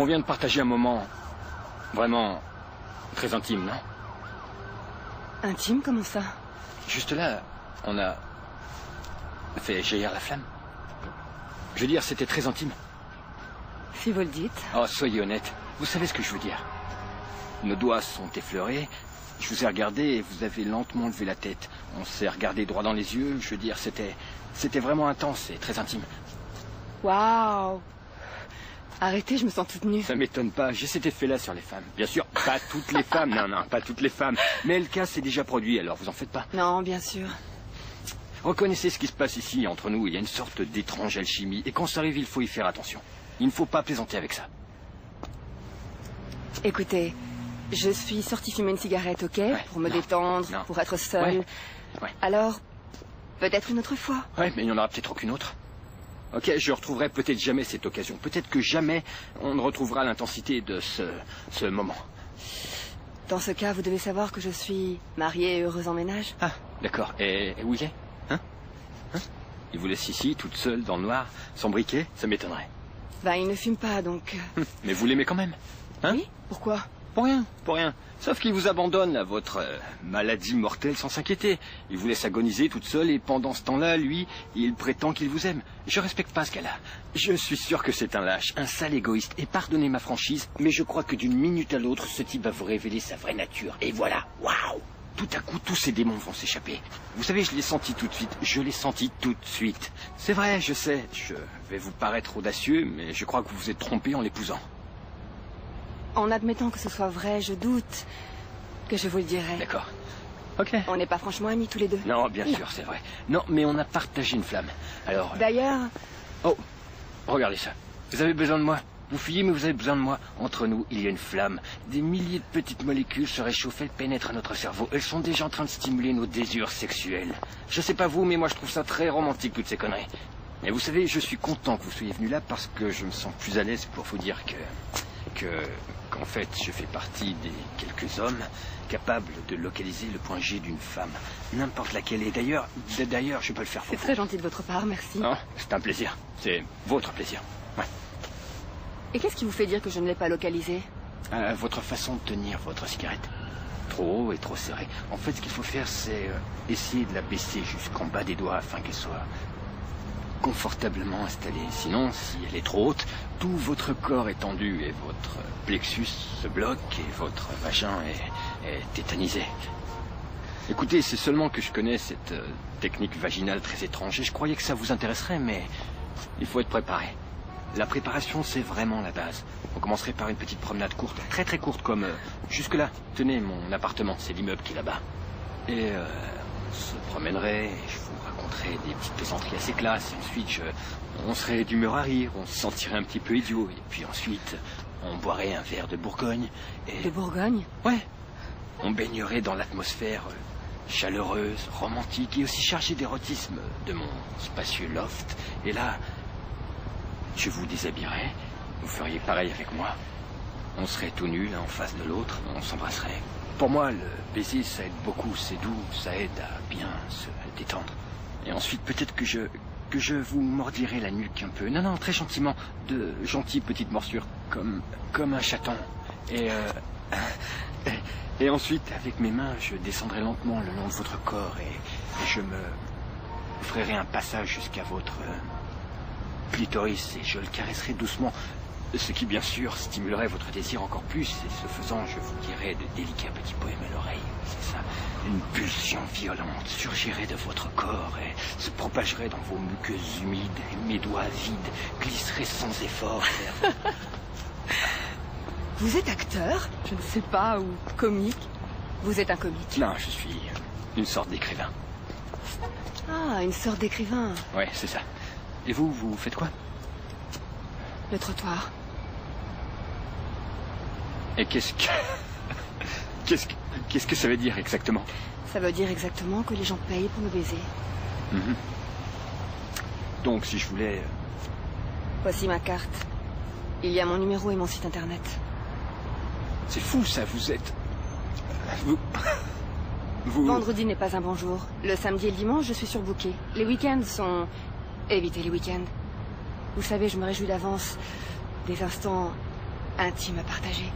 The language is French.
On vient de partager un moment vraiment très intime, non? Intime, comment ça? Juste là, on a fait jaillir la flamme. Je veux dire, c'était très intime. Si vous le dites. Oh, soyez honnête. Vous savez ce que je veux dire. Nos doigts sont effleurés. Je vous ai regardé et vous avez lentement levé la tête. On s'est regardé droit dans les yeux. Je veux dire, c'était vraiment intense et très intime. Waouh! Arrêtez, je me sens toute nue. Ça m'étonne pas. J'ai cet effet-là sur les femmes. Bien sûr, pas toutes les femmes. Non, non, pas toutes les femmes. Mais le cas s'est déjà produit, alors vous en faites pas. Non, bien sûr. Reconnaissez ce qui se passe ici entre nous. Il y a une sorte d'étrange alchimie. Et quand ça arrive, il faut y faire attention. Il ne faut pas plaisanter avec ça. Écoutez, je suis sortie fumer une cigarette, ok? Ouais, pour me non, détendre, non. pour être seule. Ouais, ouais. Alors, peut-être une autre fois. Ouais, mais il n'y en aura peut-être aucune autre. Ok, je retrouverai peut-être jamais cette occasion. Peut-être que jamais on ne retrouvera l'intensité de ce moment. Dans ce cas, vous devez savoir que je suis mariée et heureuse en ménage. Ah, d'accord. Et où il est? Hein? Il vous laisse ici, toute seule, dans le noir, sans briquet? Ça m'étonnerait. Ben, il ne fume pas, donc... Mais vous l'aimez quand même? Hein? Oui? Pourquoi? Pour rien, pour rien. Sauf qu'il vous abandonne à votre maladie mortelle sans s'inquiéter. Il vous laisse agoniser toute seule et pendant ce temps-là, lui, il prétend qu'il vous aime. Je respecte pas ce qu'elle a. Je suis sûr que c'est un lâche, un sale égoïste. Et pardonnez ma franchise, mais je crois que d'une minute à l'autre, ce type va vous révéler sa vraie nature. Et voilà, waouh! Tout à coup, tous ces démons vont s'échapper. Vous savez, je l'ai senti tout de suite. Je l'ai senti tout de suite. C'est vrai, je sais. Je vais vous paraître audacieux, mais je crois que vous vous êtes trompé en l'épousant. En admettant que ce soit vrai, je doute que je vous le dirai. D'accord. Ok. On n'est pas franchement amis tous les deux. Non, bien sûr, c'est vrai. Non, mais on a partagé une flamme. Alors... D'ailleurs... Oh, regardez ça. Vous avez besoin de moi. Vous fuyez, mais vous avez besoin de moi. Entre nous, il y a une flamme. Des milliers de petites molécules se réchauffent, elles pénètrent notre cerveau. Elles sont déjà en train de stimuler nos désirs sexuels. Je sais pas vous, mais moi je trouve ça très romantique, toutes ces conneries. Et vous savez, je suis content que vous soyez venu là parce que je me sens plus à l'aise pour vous dire qu'en fait, je fais partie des quelques hommes capables de localiser le point G d'une femme. N'importe laquelle. Et d'ailleurs, je peux le faire pour C'est vous. très gentil de votre part, merci. Non, c'est un plaisir. C'est votre plaisir. Ouais. Et qu'est-ce qui vous fait dire que je ne l'ai pas localisé? Votre façon de tenir votre cigarette. Trop haut et trop serré. En fait, ce qu'il faut faire, c'est essayer de la baisser jusqu'en bas des doigts afin qu'elle soit confortablement installée. Sinon, si elle est trop haute, tout votre corps est tendu et votre plexus se bloque et votre vagin est tétanisé. Écoutez, c'est seulement que je connais cette technique vaginale très étrange et je croyais que ça vous intéresserait, mais il faut être préparé. La préparation, c'est vraiment la base. On commencerait par une petite promenade courte, très très courte, comme jusque-là. Tenez, mon appartement, c'est l'immeuble qui est là-bas. Et on se promènerait, et je vous raconterais des petites plaisanteries assez classes. Et ensuite, on serait d'humeur à rire, on se sentirait un petit peu idiot. Et puis ensuite, on boirait un verre de Bourgogne. Et... De Bourgogne? Ouais. On baignerait dans l'atmosphère chaleureuse, romantique et aussi chargée d'érotisme de mon spacieux loft. Et là... je vous déshabillerais, vous feriez pareil avec moi. On serait tout nus l'un en face de l'autre, on s'embrasserait. Pour moi, le baiser, ça aide beaucoup, c'est doux, ça aide à bien se détendre. Et ensuite, peut-être que je vous mordirai la nuque un peu. Non, non, très gentiment, de gentilles petites morsures, comme un chaton. Et ensuite, avec mes mains, je descendrai lentement le long de votre corps et je me ferai un passage jusqu'à votre... clitoris et je le caresserai doucement, ce qui bien sûr stimulerait votre désir encore plus et ce faisant je vous dirai de délicats petits poèmes à l'oreille, c'est ça. Une pulsion violente surgirait de votre corps et se propagerait dans vos muqueuses humides et mes doigts vides glisseraient sans effort vers... Vous êtes acteur? Je ne sais pas, ou comique? Vous êtes un comique? Non, je suis une sorte d'écrivain. Ah, une sorte d'écrivain. Ouais, c'est ça. Et vous, vous faites quoi? Le trottoir. Et qu'est-ce que ça veut dire exactement? Ça veut dire exactement que les gens payent pour me baiser. Mm-hmm. Donc, si je voulais... Voici ma carte. Il y a mon numéro et mon site internet. C'est fou, ça, vous êtes... Vous... Vendredi n'est pas un bon jour. Le samedi et le dimanche, je suis surbookée. Les week-ends sont... Évitez les week-ends. Vous savez, je me réjouis d'avance des instants intime à partager.